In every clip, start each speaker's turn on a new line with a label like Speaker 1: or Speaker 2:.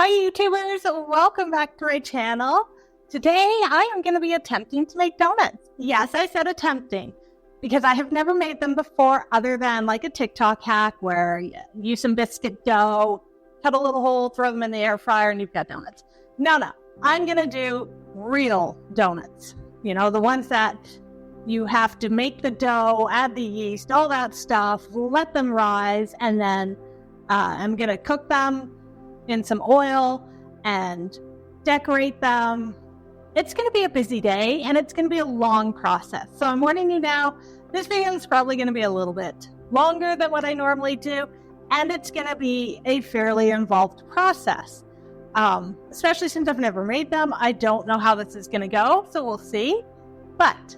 Speaker 1: Hi YouTubers, welcome back to my channel. Today I am going to be attempting to make donuts. Yes, I said attempting because I have never made them before other than like a TikTok hack where you use some biscuit dough, cut a little hole, throw them in the air fryer and you've got donuts. No, I'm going to do real donuts. You know, the ones that you have to make the dough, add the yeast, all that stuff, let them rise, and then I'm going to cook them in some oil and decorate them. It's going to be a busy day and it's going to be a long process. So I'm warning you now, this video is probably going to be a little bit longer than what I normally do, and it's going to be a fairly involved process. Especially since I've never made them. I don't know how this is going to go, so we'll see. But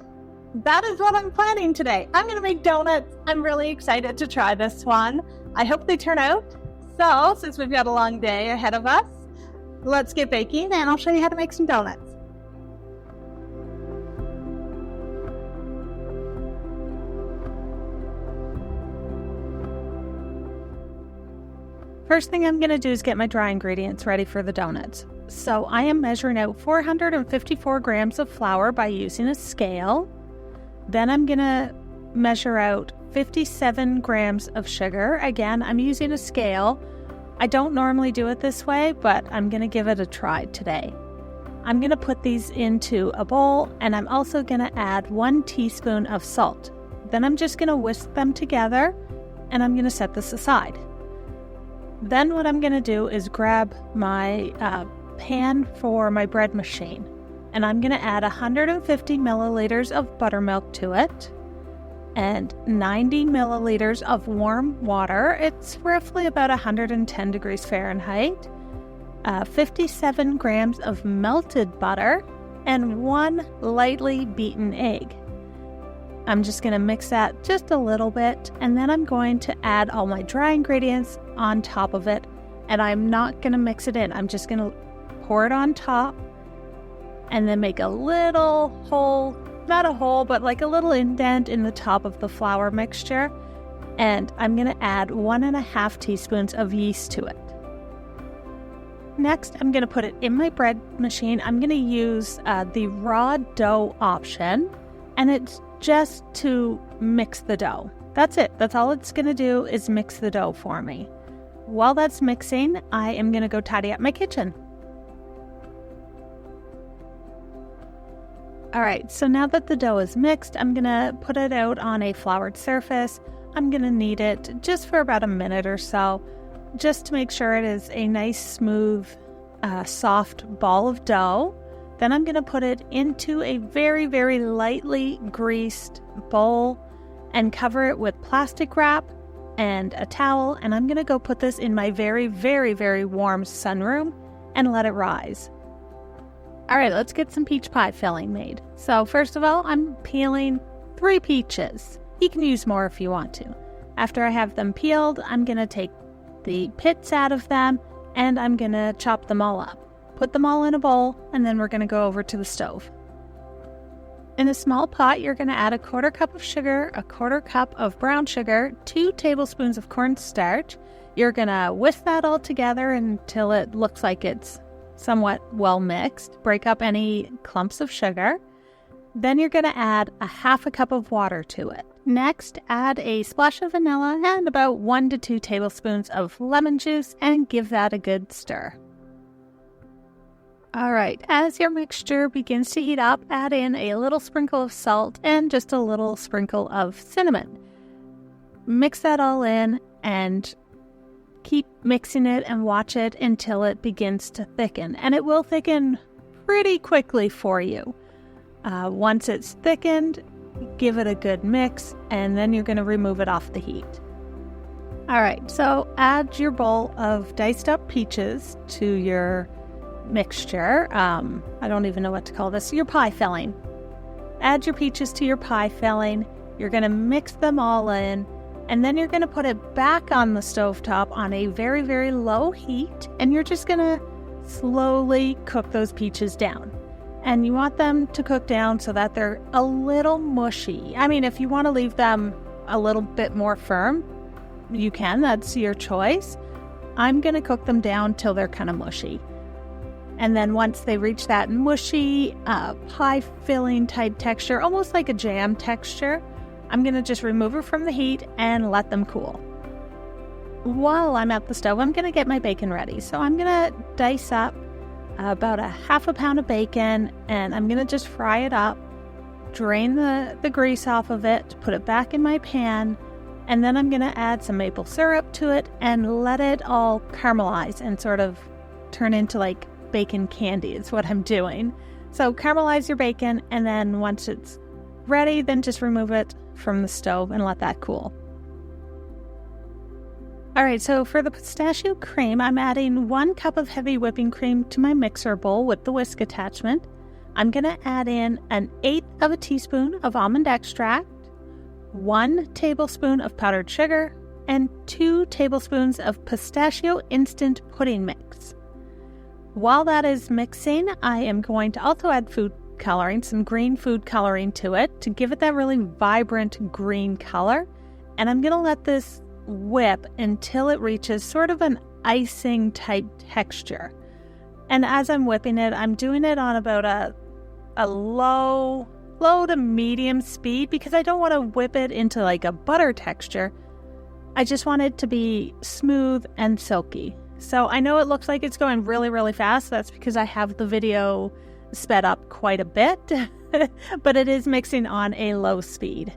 Speaker 1: that is what I'm planning today. I'm going to make donuts. I'm really excited to try this one. I hope they turn out. So, since we've got a long day ahead of us, let's get baking and I'll show you how to make some donuts. First thing I'm going to do is get my dry ingredients ready for the donuts. So I am measuring out 454 grams of flour by using a scale. Then I'm going to measure out 57 grams of sugar. Again, I'm using a scale. I don't normally do it this way, but I'm going to give it a try today. I'm going to put these into a bowl, and I'm also going to add 1 teaspoon of salt. Then I'm just going to whisk them together, and I'm going to set this aside. Then what I'm going to do is grab my pan for my bread machine, and I'm going to add 150 milliliters of buttermilk to it, and 90 milliliters of warm water. It's roughly about 110 degrees Fahrenheit, 57 grams of melted butter, and 1 lightly beaten egg. I'm just going to mix that just a little bit, and then I'm going to add all my dry ingredients on top of it, and I'm not going to mix it in. I'm just going to pour it on top, and then make a little hole, not a hole, but like a little indent in the top of the flour mixture. And I'm going to add 1.5 teaspoons of yeast to it. Next, I'm going to put it in my bread machine. I'm going to use the raw dough option, and it's just to mix the dough. That's it. That's all it's going to do is mix the dough for me. While that's mixing, I am going to go tidy up my kitchen. All right, so now that the dough is mixed, I'm going to put it out on a floured surface. I'm going to knead it just for about a minute or so, just to make sure it is a nice, smooth, soft ball of dough. Then I'm going to put it into a very, very lightly greased bowl and cover it with plastic wrap and a towel. And I'm going to go put this in my very, very, very warm sunroom and let it rise. All right, let's get some peach pie filling made. So first of all, I'm peeling 3 peaches. You can use more if you want to. After I have them peeled, I'm going to take the pits out of them and I'm going to chop them all up. Put them all in a bowl, and then we're going to go over to the stove. In a small pot, you're going to add 1/4 cup of sugar, 1/4 cup of brown sugar, 2 tablespoons of cornstarch. You're going to whisk that all together until it looks like it's somewhat well mixed. Break up any clumps of sugar. Then you're going to add 1/2 cup of water to it. Next, add a splash of vanilla and about 1 to 2 tablespoons of lemon juice and give that a good stir. All right, as your mixture begins to heat up, add in a little sprinkle of salt and just a little sprinkle of cinnamon. Mix that all in and keep mixing it and watch it until it begins to thicken. And it will thicken pretty quickly for you. Once it's thickened, give it a good mix, and then you're going to remove it off the heat. All right, so add your bowl of diced up peaches to your mixture. I don't even know what to call this. Your pie filling. Add your peaches to your pie filling. You're going to mix them all in, and then you're going to put it back on the stovetop on a very, very low heat, and you're just going to slowly cook those peaches down. And you want them to cook down so that they're a little mushy. I mean, if you want to leave them a little bit more firm, you can. That's your choice. I'm going to cook them down till they're kind of mushy. And then once they reach that mushy, pie filling type texture, almost like a jam texture, I'm going to just remove it from the heat and let them cool. While I'm at the stove, I'm going to get my bacon ready. So I'm going to dice up about a half a pound of bacon, and I'm going to just fry it up, drain the grease off of it, put it back in my pan, and then I'm going to add some maple syrup to it and let it all caramelize and sort of turn into like bacon candy is what I'm doing. So caramelize your bacon, and then once it's ready, then just remove it from the stove and let that cool. All right, so for the pistachio cream, I'm adding 1 cup of heavy whipping cream to my mixer bowl with the whisk attachment. I'm going to add in 1/8 of a teaspoon of almond extract, 1 tablespoon of powdered sugar, and 2 tablespoons of pistachio instant pudding mix. While that is mixing, I am going to also add food coloring, some green food coloring to it to give it that really vibrant green color. And I'm going to let this whip until it reaches sort of an icing type texture. And as I'm whipping it, I'm doing it on about a low to medium speed because I don't want to whip it into like a butter texture. I just want it to be smooth and silky. So I know it looks like it's going really, really fast. That's because I have the video sped up quite a bit, but it is mixing on a low speed.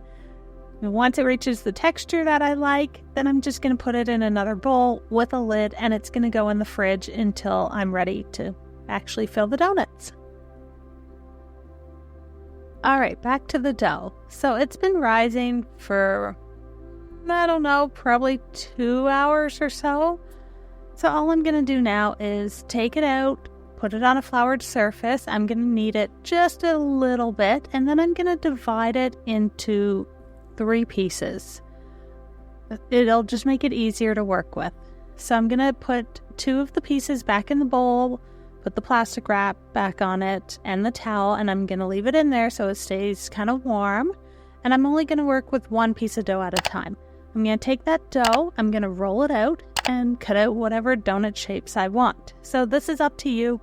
Speaker 1: And once it reaches the texture that I like, then I'm just going to put it in another bowl with a lid, and it's going to go in the fridge until I'm ready to actually fill the donuts. All right, back to the dough. So it's been rising for, I don't know, probably 2 hours or so. So all I'm going to do now is take it out, put it on a floured surface. I'm going to knead it just a little bit, and then I'm going to divide it into 3 pieces. It'll just make it easier to work with. So I'm going to put 2 of the pieces back in the bowl, put the plastic wrap back on it and the towel, and I'm going to leave it in there so it stays kind of warm. And I'm only going to work with 1 piece of dough at a time. I'm going to take that dough, I'm going to roll it out and cut out whatever donut shapes I want. So this is up to you.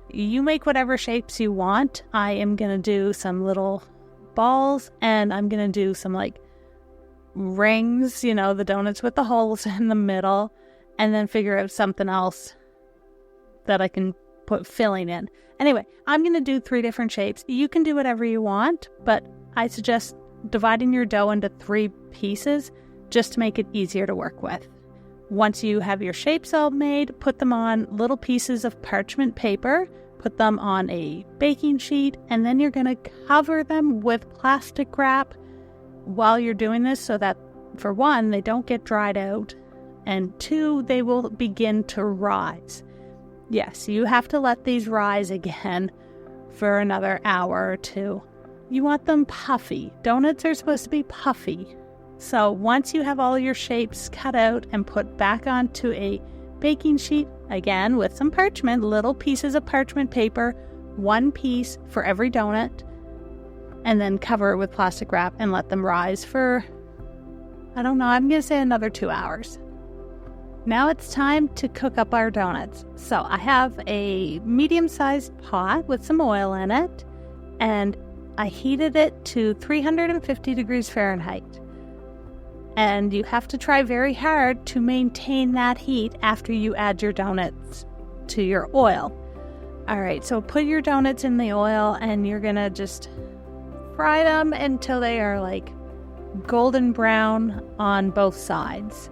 Speaker 1: You make whatever shapes you want. I am going to do some little balls, and I'm going to do some like rings, the donuts with the holes in the middle, and then figure out something else that I can put filling in. Anyway, I'm going to do 3 different shapes. You can do whatever you want, but I suggest dividing your dough into 3 pieces just to make it easier to work with. Once you have your shapes all made, put them on little pieces of parchment paper, put them on a baking sheet, and then you're going to cover them with plastic wrap while you're doing this so that, for 1, they don't get dried out, and 2, they will begin to rise. Yes, you have to let these rise again for another hour or 2. You want them puffy. Donuts are supposed to be puffy. So once you have all your shapes cut out and put back onto a baking sheet, again with some parchment, little pieces of parchment paper, 1 piece for every donut, and then cover it with plastic wrap and let them rise for, I don't know, I'm going to say another 2 hours. Now it's time to cook up our donuts. So I have a medium-sized pot with some oil in it, and I heated it to 350 degrees Fahrenheit. And you have to try very hard to maintain that heat after you add your donuts to your oil. All right, so put your donuts in the oil, and you're going to just fry them until they are like golden brown on both sides.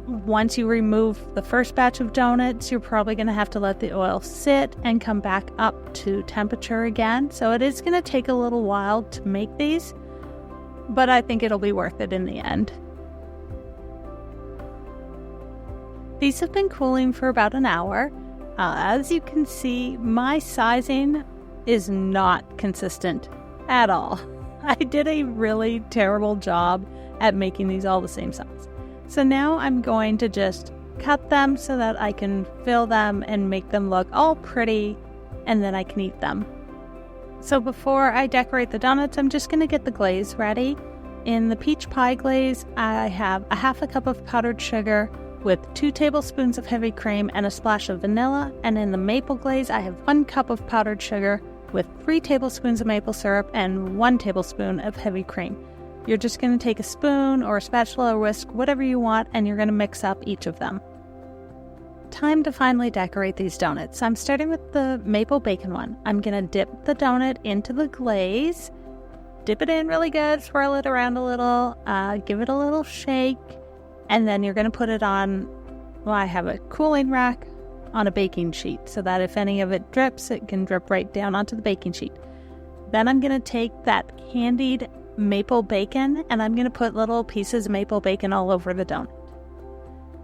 Speaker 1: Once you remove the first batch of donuts, you're probably going to have to let the oil sit and come back up to temperature again. So it is going to take a little while to make these, but I think it'll be worth it in the end. These have been cooling for about an hour. As you can see, my sizing is not consistent at all. I did a really terrible job at making these all the same size. So now I'm going to just cut them so that I can fill them and make them look all pretty, and then I can eat them. So before I decorate the donuts, I'm just going to get the glaze ready. in the peach pie glaze, I have a half a cup of powdered sugar with 2 tablespoons of heavy cream and a splash of vanilla. And in the maple glaze, I have 1 cup of powdered sugar with 3 tablespoons of maple syrup and 1 tablespoon of heavy cream. You're just going to take a spoon or a spatula or whisk, whatever you want, and you're going to mix up each of them. Time to finally decorate these donuts. I'm starting with the maple bacon one. I'm going to dip the donut into the glaze, dip it in really good, swirl it around a little, give it a little shake, and then you're going to put it on, I have a cooling rack on a baking sheet so that if any of it drips, it can drip right down onto the baking sheet. Then I'm going to take that candied maple bacon and I'm going to put little pieces of maple bacon all over the donut.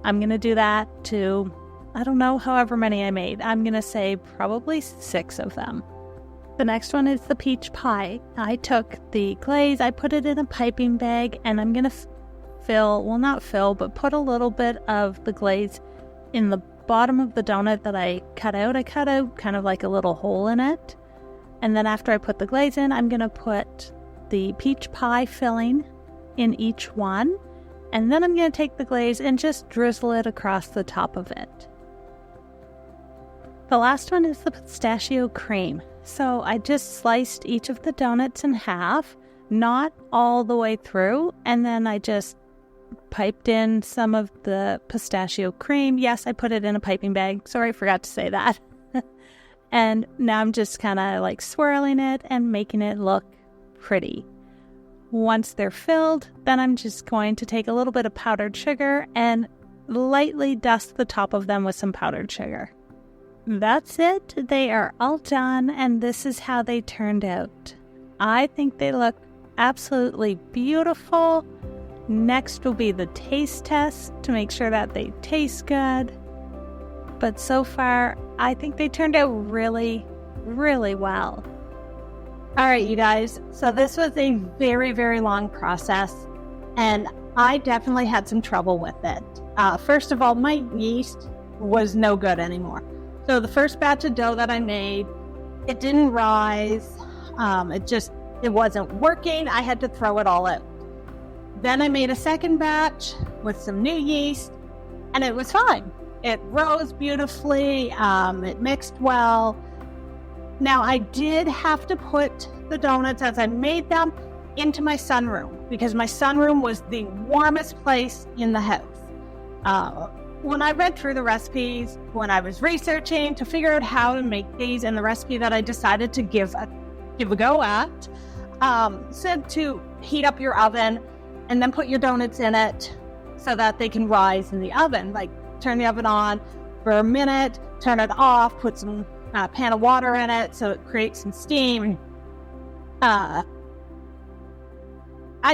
Speaker 1: I'm going to do that to, I don't know, however many I made. I'm going to say probably 6 of them. The next one is the peach pie. I took the glaze, I put it in a piping bag, and I'm going to put a little bit of the glaze in the bottom of the donut that I cut out. I cut out kind of like a little hole in it. And then after I put the glaze in, I'm going to put the peach pie filling in each one. And then I'm going to take the glaze and just drizzle it across the top of it. The last one is the pistachio cream. So I just sliced each of the donuts in half, not all the way through, and then I just piped in some of the pistachio cream. Yes, I put it in a piping bag. Sorry, I forgot to say that. And now I'm just kind of like swirling it and making it look pretty. Once they're filled, then I'm just going to take a little bit of powdered sugar and lightly dust the top of them with some powdered sugar. That's it. They are all done, and this is how they turned out. I think they look absolutely beautiful. Next will be the taste test to make sure that they taste good. But so far, I think they turned out really, really well. All right, you guys. So this was a very, very long process, and I definitely had some trouble with it. First of all, my yeast was no good anymore. So the first batch of dough that I made, it didn't rise. It wasn't working. I had to throw it all out. Then I made a second batch with some new yeast, and it was fine. It rose beautifully. It mixed well. Now I did have to put the donuts as I made them into my sunroom because my sunroom was the warmest place in the house. When I read through the recipes, when I was researching to figure out how to make these, and the recipe that I decided to give a go at, said to heat up your oven and then put your donuts in it so that they can rise in the oven. Like turn the oven on for a minute, turn it off, put some pan of water in it so it creates some steam. I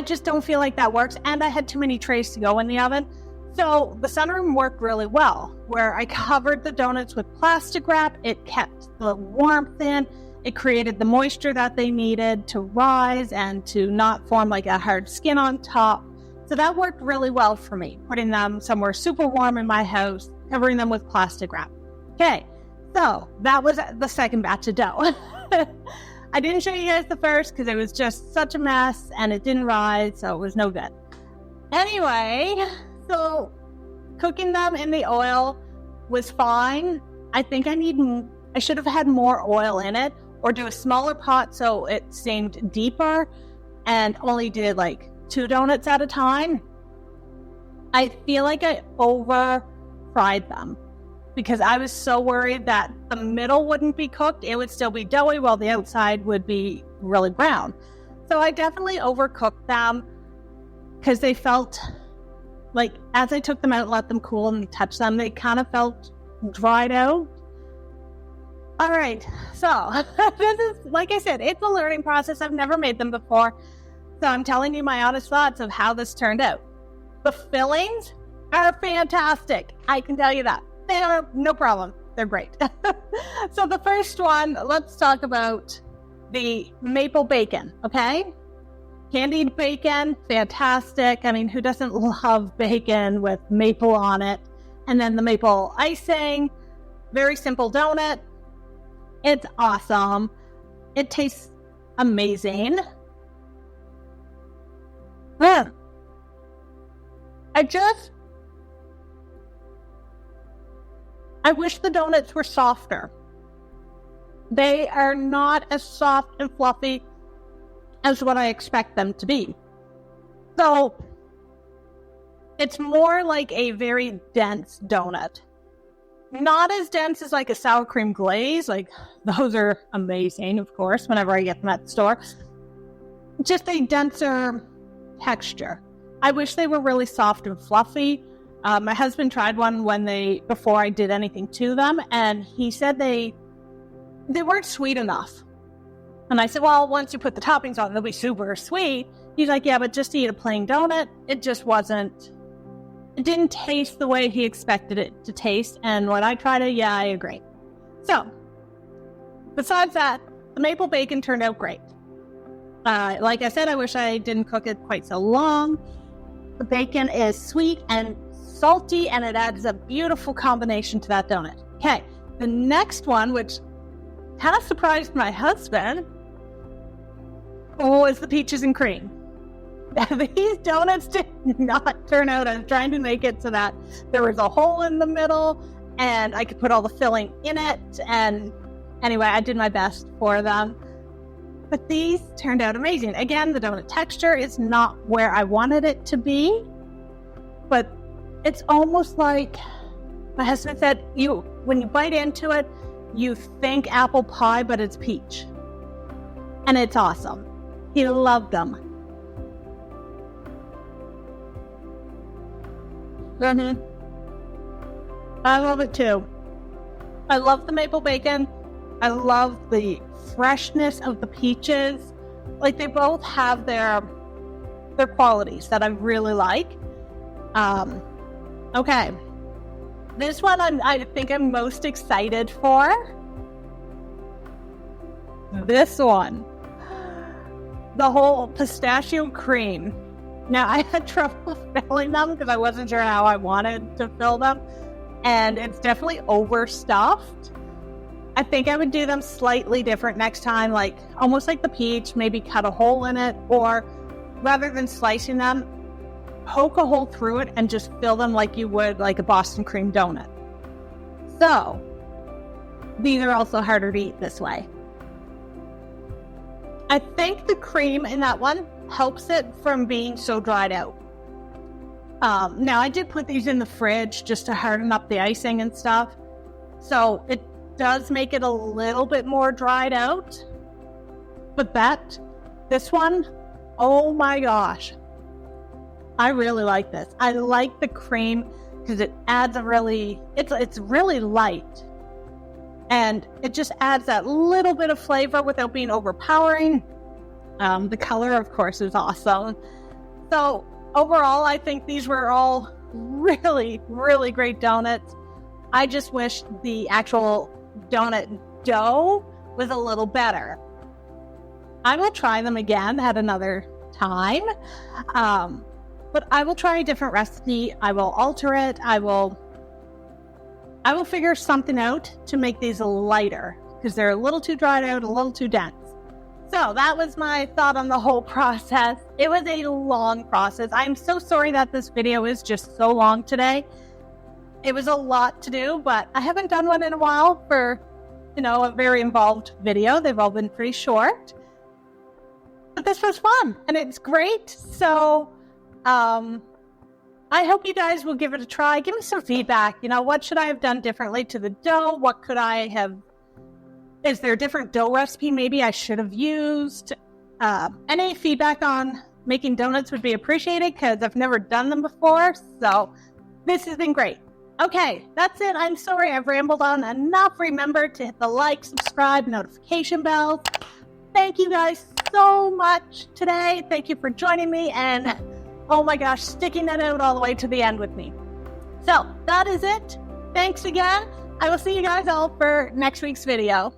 Speaker 1: just don't feel like that works, and I had too many trays to go in the oven. So the sunroom worked really well, where I covered the donuts with plastic wrap. It kept the warmth in. It created the moisture that they needed to rise and to not form like a hard skin on top. So that worked really well for me, putting them somewhere super warm in my house, covering them with plastic wrap. Okay, so that was the second batch of dough. I didn't show you guys the first because it was just such a mess and it didn't rise, so it was no good. Anyway, so cooking them in the oil was fine. I think I should have had more oil in it, or do a smaller pot so it seemed deeper, and only did like 2 donuts at a time. I feel like I over fried them because I was so worried that the middle wouldn't be cooked. It would still be doughy while the outside would be really brown. So I definitely overcooked them because they felt like, as I took them out and let them cool and touch them, they kind of felt dried out. All right, so this is, like I said, it's a learning process. I've never made them before, so I'm telling you my honest thoughts of how this turned out. The fillings are fantastic. I can tell you that. They are no problem. They're great. So the first one, let's talk about the maple bacon, okay? Candied bacon, fantastic. I mean, who doesn't love bacon with maple on it? And then the maple icing, very simple donut. It's awesome. It tastes amazing. I wish the donuts were softer. They are not as soft and fluffy as what I expect them to be. So it's more like a very dense donut. Not as dense as like a sour cream glaze. Like, those are amazing, of course, whenever I get them at the store. Just a denser texture. I wish they were really soft and fluffy. My husband tried one before I did anything to them, and he said they weren't sweet enough. And I said, well, once you put the toppings on, they'll be super sweet. He's like, yeah, but just to eat a plain donut, it didn't taste the way he expected it to taste. And when I tried it, yeah, I agree. So, besides that, the maple bacon turned out great. Like I said, I wish I didn't cook it quite so long. The bacon is sweet and salty, and it adds a beautiful combination to that donut. Okay, the next one, which kind of surprised my husband, was the peaches and cream. These donuts did not turn out. I was trying to make it so that there was a hole in the middle and I could put all the filling in it. And anyway, I did my best for them. But these turned out amazing. Again, the donut texture is not where I wanted it to be, but it's almost like my husband said, when you bite into it, you think apple pie, but it's peach. And it's awesome. He loved them. I love it too. I love the maple bacon. I love the freshness of the peaches. Like, they both have their qualities that I really like. Okay. This one I think I'm most excited for. This one. The whole pistachio cream. Now, I had trouble filling them because I wasn't sure how I wanted to fill them. And it's definitely overstuffed. I think I would do them slightly different next time, like almost like the peach, maybe cut a hole in it, or rather than slicing them, poke a hole through it and just fill them like you would like a Boston cream donut. So, these are also harder to eat this way. I think the cream in that one helps it from being so dried out. Now, I did put these in the fridge just to harden up the icing and stuff. So it does make it a little bit more dried out. But this one, oh my gosh. I really like this. I like the cream because it adds it's really light. And it just adds that little bit of flavor without being overpowering. The color, of course, is awesome. So overall, I think these were all really, really great donuts. I just wish the actual donut dough was a little better. I will try them again at another time. But I will try a different recipe. I will alter it. I will figure something out to make these lighter because they're a little too dried out, a little too dense. So that was my thought on the whole process. It was a long process. I'm so sorry that this video is just so long today. It was a lot to do, but I haven't done one in a while for, a very involved video. They've all been pretty short. But this was fun and it's great. So I hope you guys will give it a try. Give me some feedback. What should I have done differently to the dough? What could I have... Is there a different dough recipe maybe I should have used? Any feedback on making donuts would be appreciated because I've never done them before. So this has been great. Okay, that's it. I'm sorry I've rambled on enough. Remember to hit the like, subscribe, notification bell. Thank you guys so much today. Thank you for joining me and, oh my gosh, sticking that out all the way to the end with me. So that is it. Thanks again. I will see you guys all for next week's video.